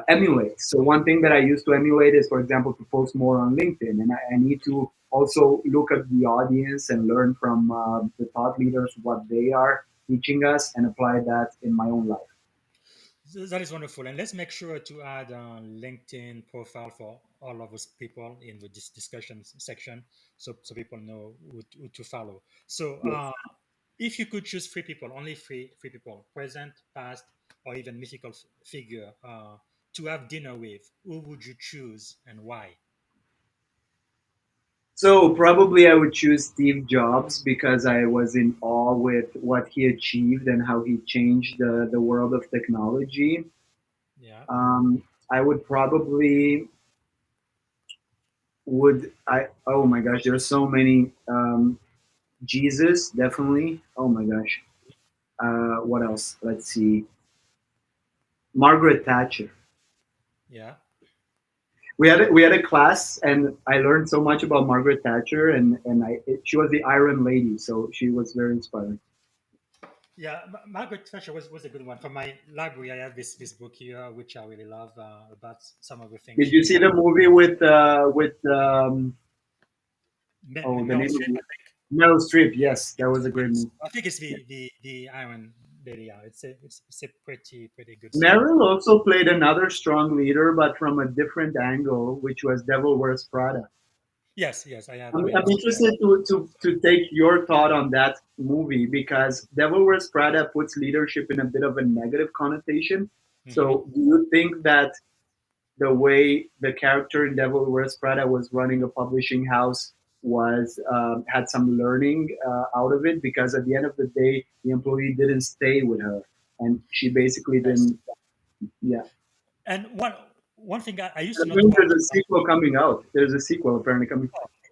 emulate. So one thing that I used to emulate is, for example, to post more on LinkedIn, and I need to also look at the audience and learn from the thought leaders what they are teaching us and apply that in my own life. That is wonderful. And let's make sure to add a LinkedIn profile for all of us people in the discussion section so people know who to follow. So, Yes. if you could choose three people, only three people, present, past, or even mythical figure, to have dinner with, who would you choose and why? So probably I would choose Steve Jobs because I was in awe with what he achieved and how he changed the world of technology. Yeah, I would probably would I oh my gosh, there's so many. Jesus, definitely. Oh my gosh. What else? Let's see. Margaret Thatcher. yeah. We had a class, and I learned so much about Margaret Thatcher, and she was the Iron Lady, so she was very inspiring. Yeah, Margaret Thatcher was a good one. From my library, I have this book here, which I really love about some of the things Did you she see the movie with the Meryl name of Streep, it? I think. Meryl Streep? Yes, that was Yes, a great yes. movie. I think it's the Iron Lady. Yeah, it's a pretty good story. Meryl also played another strong leader, but from a different angle, which was Devil Wears Prada. Yes, yes, I I'm have seen that. interested to take your thought on that movie because Devil Wears Prada puts leadership in a bit of a negative connotation. Hmm. So, do you think that the way the character in Devil Wears Prada was running a publishing house was had some learning out of it? Because at the end of the day, the employee didn't stay with her, and she basically Yes. didn't. Yeah, And one thing I used to that not means watch. there's a sequel coming out. There's a sequel apparently coming.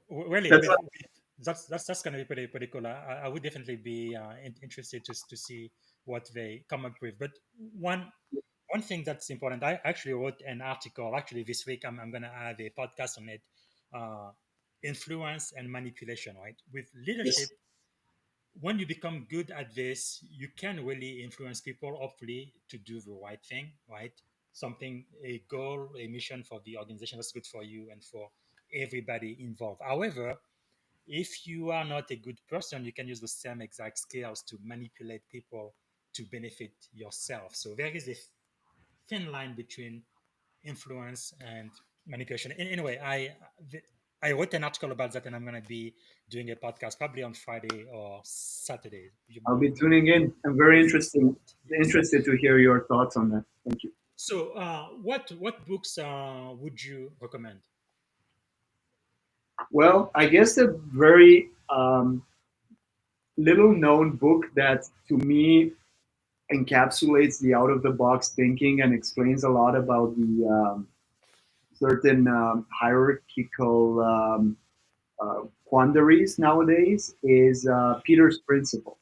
Really, That's what that's going to be pretty cool. I would definitely be interested to see what they come up with. But one one thing that's important, I actually wrote an article. Actually, this week I'm going to have a podcast on it. Uh, Influence and manipulation, right? With leadership, yes. when you become good at this, you can really influence people, hopefully, to do the right thing, right? Something, a goal, a mission for the organization that's good for you and for everybody involved. However, if you are not a good person, you can use the same exact skills to manipulate people to benefit yourself. So there is a thin line between influence and manipulation. Anyway, I wrote an article about that, and I'm going to be doing a podcast probably on Friday or Saturday. I'll be tuning in. I'm very Yes. interested to hear your thoughts on that. Thank you. So, what books would you recommend? Well, I guess a very little known book that to me encapsulates the out of the box thinking and explains a lot about the certain hierarchical quandaries nowadays is Peter's Principle.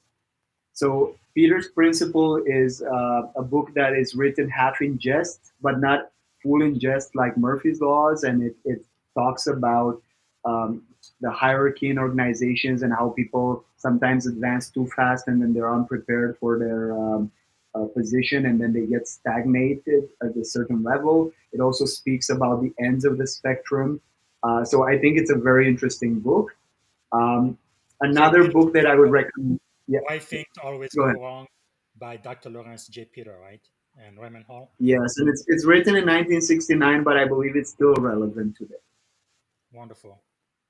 So Peter's Principle is a book that is written half in jest, but not full in jest like Murphy's Laws, and it talks about um, the hierarchy in organizations and how people sometimes advance too fast and then they're unprepared for their position and then they get stagnated at a certain level. It also speaks about the ends of the spectrum. So I think it's a very interesting book. Um, So, Another Peter's book that I would Principle, recommend. Yeah, Why Things Always go Go ahead. Wrong by Dr. Lawrence J. Peter, right? And Raymond Hall. Yes, and it's written in 1969, but I believe it's still relevant today. Wonderful.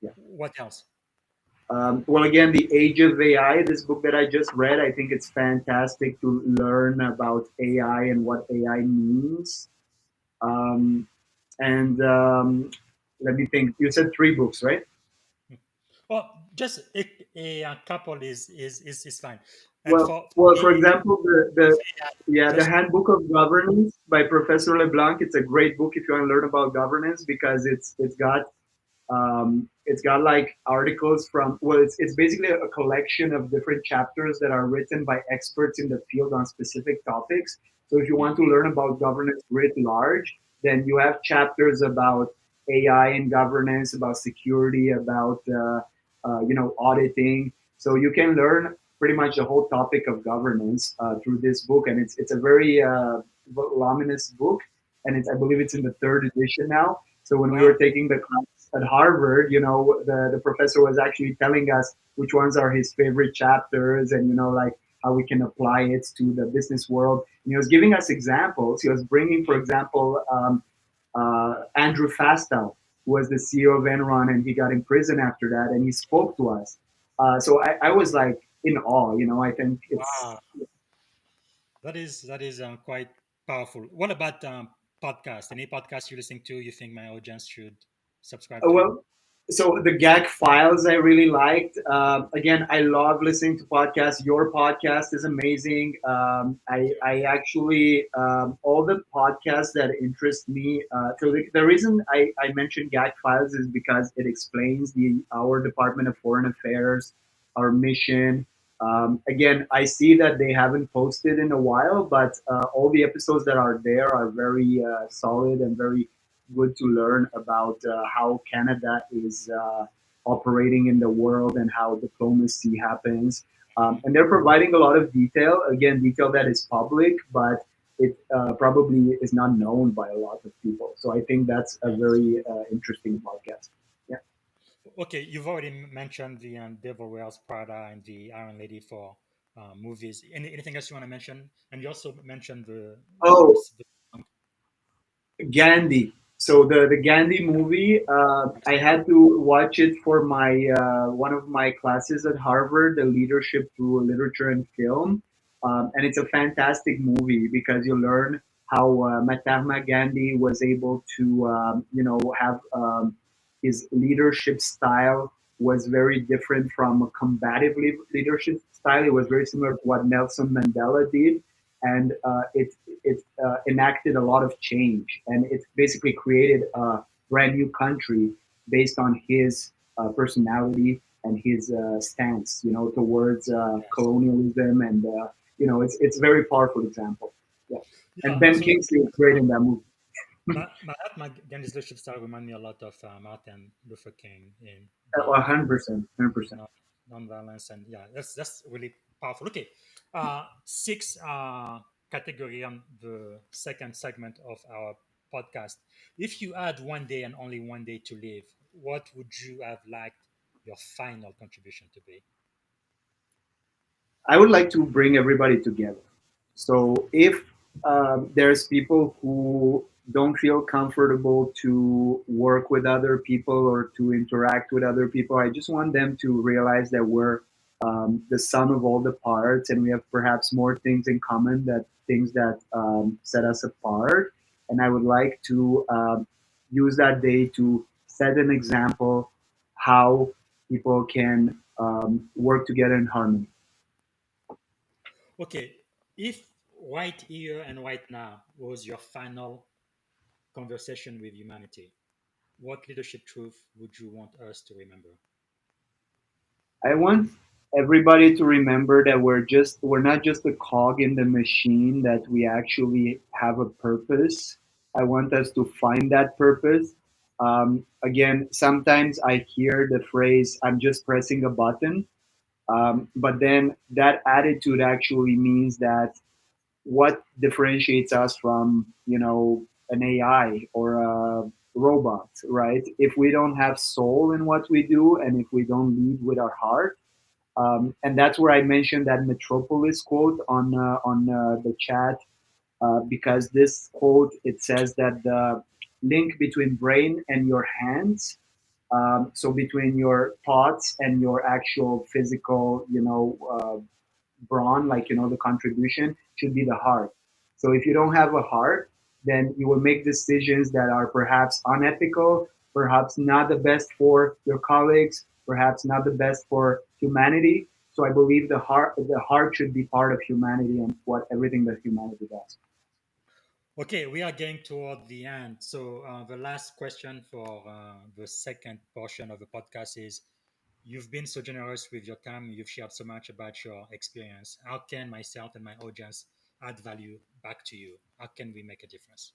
Yeah. What else? Well, again, The Age of AI, this book that I just read, I think it's fantastic to learn about AI and what AI means. Um, and let me think. You said three books, right? Well, just a couple is fine. And for Well, for me, example, with the AI, yeah, the just Handbook of Governance by Professor LeBlanc. It's a great book if you want to learn about governance because it's got like articles from well, it's basically a collection of different chapters that are written by experts in the field on specific topics. So if you want to learn about governance writ large, then you have chapters about AI and governance, about security, about auditing. So you can learn pretty much the whole topic of governance through this book, and it's a very voluminous book, and I believe it's in the third edition now. So when we were wow, taking the class at Harvard, the professor was actually telling us which ones are his favorite chapters, and like how we can apply it to the business world. And he was giving us examples. He was bringing, for example, Andrew Fastow, who was the CEO of Enron, and he got in prison after that, and he spoke to us. So I was like in awe. I think it's wow, that is quite powerful. What about podcast? Any podcast you're listening to? You think my audience should subscribe to? well, so the gag files I really liked. Again, I love listening to podcasts. Your podcast is amazing. Thank you. I actually all the podcasts that interest me. So the reason I mentioned gag files is because it explains our Department of Foreign Affairs, our mission. Again, I see that they haven't posted in a while, but all the episodes that are there are very solid and very good to learn about how Canada is operating in the world and how diplomacy happens. And they're providing a lot of detail, again, detail that is public, but it probably is not known by a lot of people. So I think that's a very interesting podcast. Yeah. Okay, you've already mentioned the Devil Wears Prada and the Iron Lady for movies. Anything else you want to mention? And you also mentioned Oh, the Gandhi. So the Gandhi movie, I had to watch it for my one of my classes at Harvard, the Leadership through Literature and Film, and it's a fantastic movie because you learn how Mahatma Gandhi was able to have his leadership style was very different from a combative leadership style. It was very similar to what Nelson Mandela did, and it enacted a lot of change, and it basically created a brand new country based on his personality and his stance, towards yes. colonialism, and it's a very powerful example. Yeah, and Yeah, Ben so Kingsley was great in that movie. Mahatma Gandhi's leadership style remind me a lot of Martin Luther King in the 100%, 100%. non non-violence, and yeah, that's really powerful. Okay, six category on the second segment of our podcast. If you had one day and only one day to live, what would you have liked your final contribution to be? I would like to bring everybody together. So if there's people who don't feel comfortable to work with other people or to interact with other people, I just want them to realize that we're the sum of all the parts, and we have perhaps more things in common that things that set us apart. And I would like to use that day to set an example how people can work together in harmony. Okay, if right here and right now was your final conversation with humanity, what leadership truth would you want us to remember? I want everybody to remember that we're not just a cog in the machine, that we actually have a purpose. I want us to find that purpose. Again, sometimes I hear the phrase, I'm just pressing a button. But then that attitude actually means that what differentiates us from, an AI or a robot, right? If we don't have soul in what we do, and if we don't lead with our heart, and that's where I mentioned that Metropolis quote on the chat, because this quote, it says that the link between brain and your hands, so between your thoughts and your actual physical, brawn, like the contribution should be the heart. So if you don't have a heart, then you will make decisions that are perhaps unethical, perhaps not the best for your colleagues, perhaps not the best for humanity. So I believe the heart should be part of humanity and what everything that humanity does. Okay, we are getting toward the end. So, the last question for the second portion of the podcast is, you've been so generous with your time. You've shared so much about your experience. How can myself and my audience add value back to you? How can we make a difference?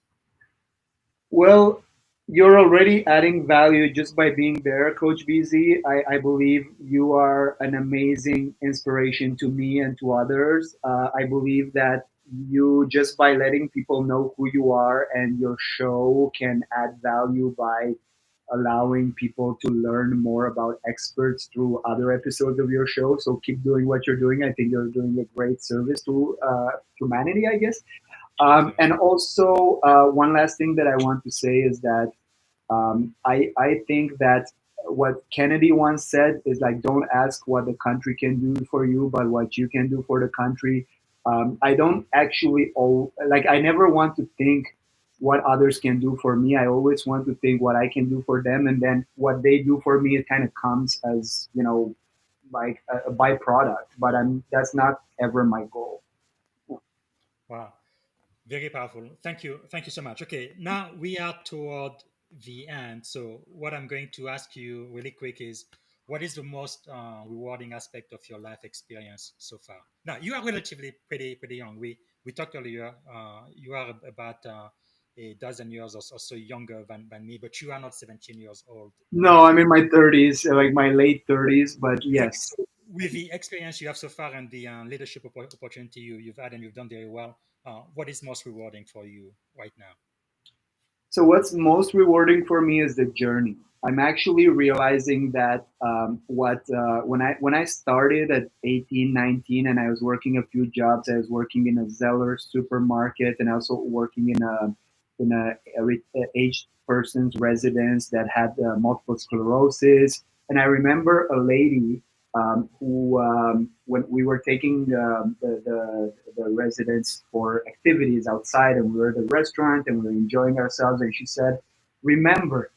Well, you're already adding value just by being there, Coach BZ. I believe you are an amazing inspiration to me and to others. I believe that you, just by letting people know who you are and your show, can add value by allowing people to learn more about experts through other episodes of your show. So keep doing what you're doing. I think you're doing a great service to humanity, I guess. Thank you. And also, one last thing that I want to say is that I think that what Kennedy once said is like, don't ask what the country can do for you, but what you can do for the country. I don't actually, like, I never want to think what others can do for me. I always want to think what I can do for them. And then what they do for me, it kind of comes as, like a byproduct, but that's not ever my goal. Wow. Very powerful. Thank you. Thank you so much. Okay, now we are toward the end. So, what I'm going to ask you really quick is, what is the most rewarding aspect of your life experience so far? Now, you are relatively pretty young. We talked earlier. You are about a dozen years or so younger than me, but you are not 17 years old No, yet. I'm in my 30s, like my late 30s, but Exactly. yes. So, with the experience you have so far and the leadership opportunity you've had and you've done very well, what is most rewarding for you right now? So what's most rewarding for me is the journey. I'm actually realizing that what when I started at 18, 19, and I was working a few jobs. I was working in a Zeller supermarket, and also working in a aged person's residence that had multiple sclerosis. And I remember a lady who, when we were taking the residents for activities outside, and we were at the restaurant and we were enjoying ourselves, and she said, "Remember,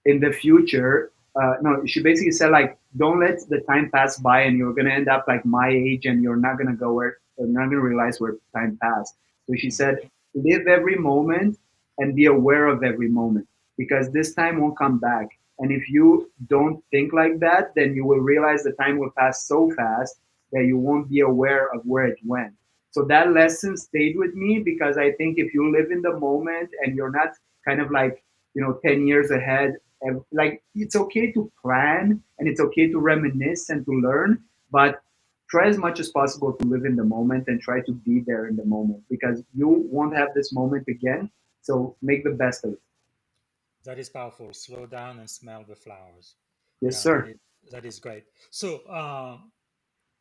in the future," no, she basically said, like, don't let the time pass by and you're going to end up like my age and you're not going to go where, you're not going to realize where time passed. So she said, live every moment and be aware of every moment, because this time won't come back. And if you don't think like that, then you will realize the time will pass so fast that you won't be aware of where it went. So that lesson stayed with me, because I think if you live in the moment and you're not kind of like, 10 years ahead, and like, it's okay to plan and it's okay to reminisce and to learn, but try as much as possible to live in the moment and try to be there in the moment, because you won't have this moment again. So make the best of it. That is powerful. Slow down and smell the flowers. Yes, Yeah, that sir. is that is great. So,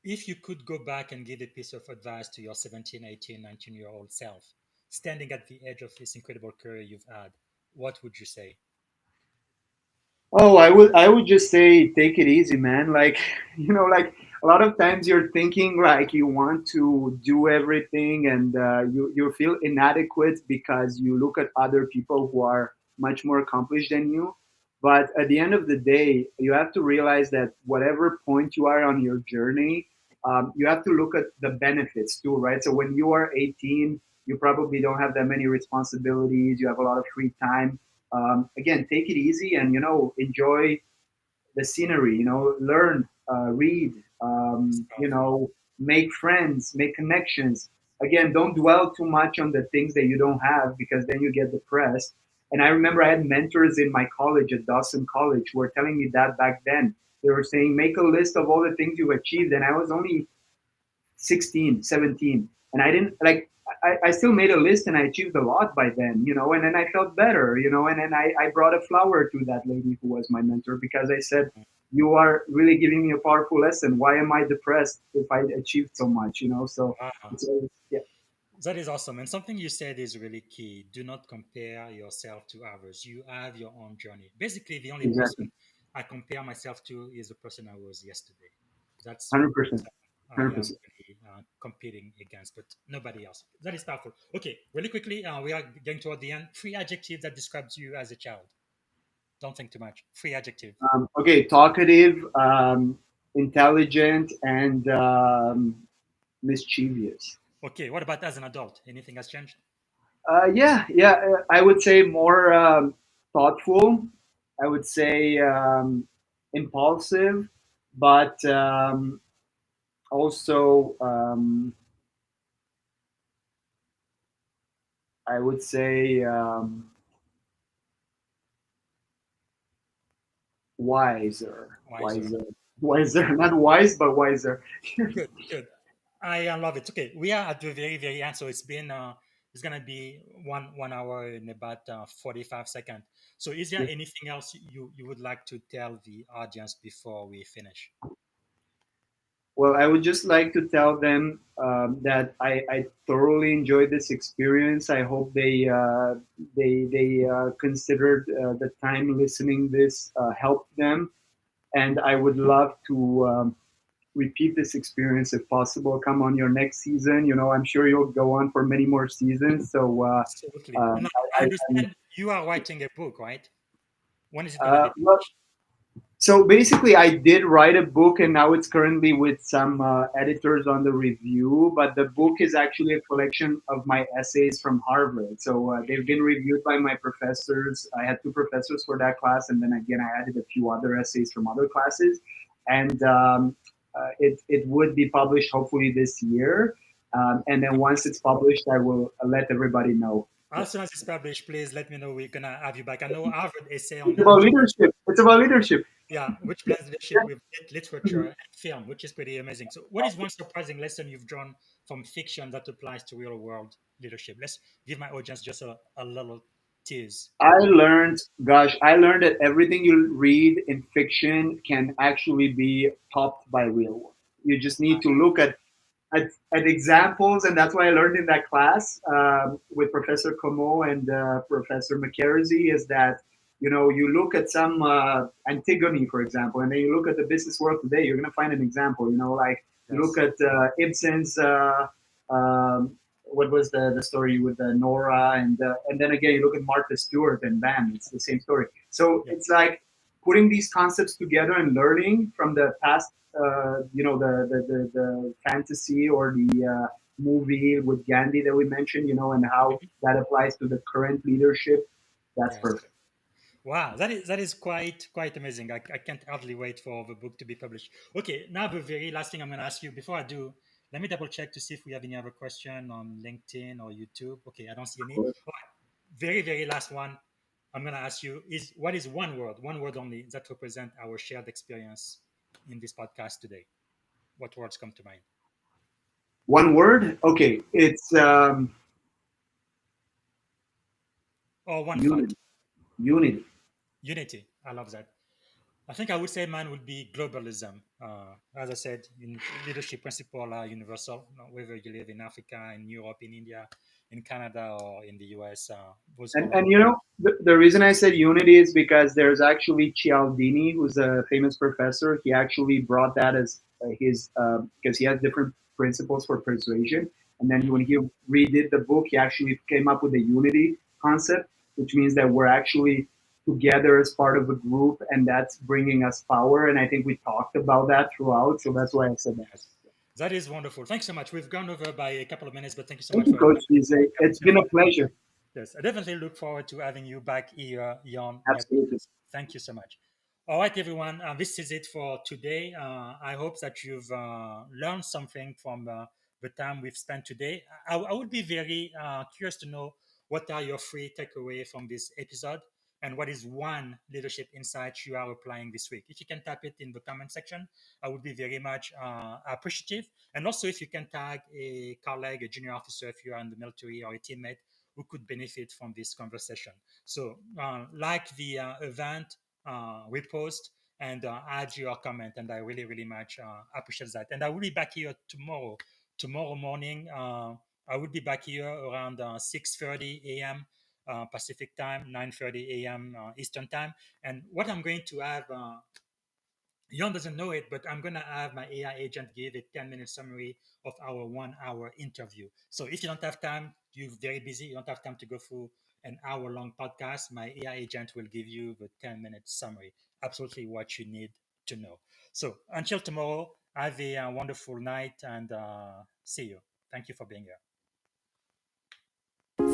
if you could go back and give a piece of advice to your 17, 18, 19-year-old self, standing at the edge of this incredible career you've had, what would you say? Oh, I would just say take it easy, man. Like, like a lot of times you're thinking like you want to do everything, and you feel inadequate because you look at other people who are much more accomplished than you. But at the end of the day, you have to realize that whatever point you are on your journey, you have to look at the benefits too, right? So when you are 18, you probably don't have that many responsibilities. You have a lot of free time. Again, take it easy and enjoy the scenery. Learn, read, It's powerful. make friends, make connections. Again, don't dwell too much on the things that you don't have, because then you get depressed. And I remember I had mentors in my college at Dawson College who were telling me that back then. They were saying, make a list of all the things you've achieved. And I was only 16, 17. And I didn't like, I still made a list and I achieved a lot by then, and then I felt better, and then I brought a flower to that lady who was my mentor, because I said, you are really giving me a powerful lesson. Why am I depressed if I achieved so much, So Wow. it's always, yeah, That is awesome. And something you said is really key. Do not compare yourself to others. You have your own journey. Basically, the only exactly. person I compare myself to is the person I was yesterday. That's the 100%. person I am 100%. really competing against, but nobody else. That is powerful. Okay, really quickly, we are getting toward the end. Three adjectives that describes you as a child. Don't think too much. Three adjectives. Okay, talkative, intelligent, and mischievous. Okay, what about as an adult? Anything has changed? Yeah. I would say more thoughtful. I would say impulsive, but also I would say wiser, Wiser. wiser, wiser. Not wise, but wiser. Good, good. I love it. Okay, we are at the very, very end. So it's gonna be one hour and about 45 seconds. So is there anything else you would like to tell the audience before we finish? Well, I would just like to tell them that I thoroughly enjoyed this experience. I hope they considered the time listening this helped them, and I would love to repeat this experience if possible. Come on your next season. I'm sure you'll go on for many more seasons. So Absolutely. And I I understand you are writing a book, right? When is it gonna be well, published? so basically, I did write a book, and now it's currently with some editors on the review. But the book is actually a collection of my essays from Harvard. So they've been reviewed by my professors. I had two professors for that class, and then again, I added a few other essays from other classes. And it would be published hopefully this year. And then once it's published, I will let everybody know. Yeah. As soon as it's published, please let me know. We're gonna have you back. I know Harvard essay on It's about leadership. leadership. It's about leadership. Yeah, which blends leadership with literature and film, which is pretty amazing. So, what is one surprising lesson you've drawn from fiction that applies to real world leadership? Let's give my audience just a little tease. I learned that everything you read in fiction can actually be topped by real world. You just need to look at examples, and that's what I learned in that class with Professor Como and Professor McKersey. Is that you look at some Antigone, for example, and then you look at the business world today. You're going to find an example. Like you Yes. look at Ibsen's. What was the story with Nora, and then again you look at Martha Stewart, and bam, it's the same story. So Yeah. it's like putting these concepts together and learning from the past, the fantasy or the movie with Gandhi that we mentioned, and how that applies to the current leadership. That's Yes. perfect. Wow, that is quite amazing. I can't hardly wait for the book to be published. Okay, now the very last thing I'm going to ask you before I do, let me double check to see if we have any other question on LinkedIn or YouTube. Okay, I don't see any. All right, very last one. I'm going to ask you is what is one word only that represent our shared experience in this podcast today? What words come to mind? One word. Okay, it's Or one thought? unity. Unity. Unity. I love that. I think I would say mine would be globalism. As I said, leadership principles are universal, whether you live in Africa, in Europe, in India, in Canada, or in the US. Those And all. and the reason I said unity is because there's actually Cialdini, who's a famous professor. He actually brought that as his because he has different principles for persuasion. And then when he redid the book, he actually came up with the unity concept, which means that we're actually together as part of a group, and that's bringing us power. And I think we talked about that throughout, so that's why I said that. Yes. That is wonderful. Thanks so much. We've gone over by a couple of minutes, but thank you so Thank much you, for your Coach time. Bize. It's been a pleasure. Yes, I definitely look forward to having you back here, Jan. Absolutely. Thank you so much. All right, everyone. This is it for today. I hope that you've learned something from the time we've spent today. I would be very curious to know what are your three takeaway from this episode and what is one leadership insight you are applying this week. If you can type it in the comment section, I would be very much appreciative. And also, if you can tag a colleague, a junior officer, if you are in the military, or a teammate who could benefit from this conversation. So, like the event, repost and add your comment, and I really much appreciate that. And I will be back here tomorrow morning. I will be back here around 6:30 a.m. Pacific time, 9:30 a.m. Eastern time. And what I'm going to have, Jan doesn't know it, but I'm going to have my AI agent give a 10-minute summary of our 1 hour interview. So if you don't have time, you're very busy, you don't have time to go through an hour-long podcast, my AI agent will give you the 10-minute summary, absolutely what you need to know. So until tomorrow, have a wonderful night and see you. Thank you for being here.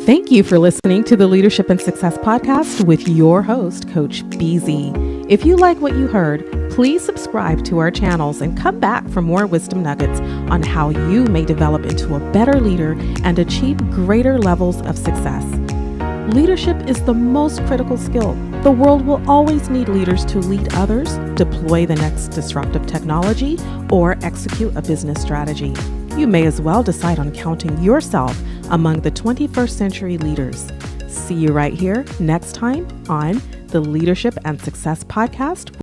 Thank you for listening to the Leadership and Success Podcast with your host, Coach BZ. If you like what you heard, please subscribe to our channels and come back for more wisdom nuggets on how you may develop into a better leader and achieve greater levels of success. Leadership is the most critical skill. The world will always need leaders to lead others, deploy the next disruptive technology, or execute a business strategy. You may as well decide on counting yourself among the 21st century leaders. See you right here next time on the Leadership and Success Podcast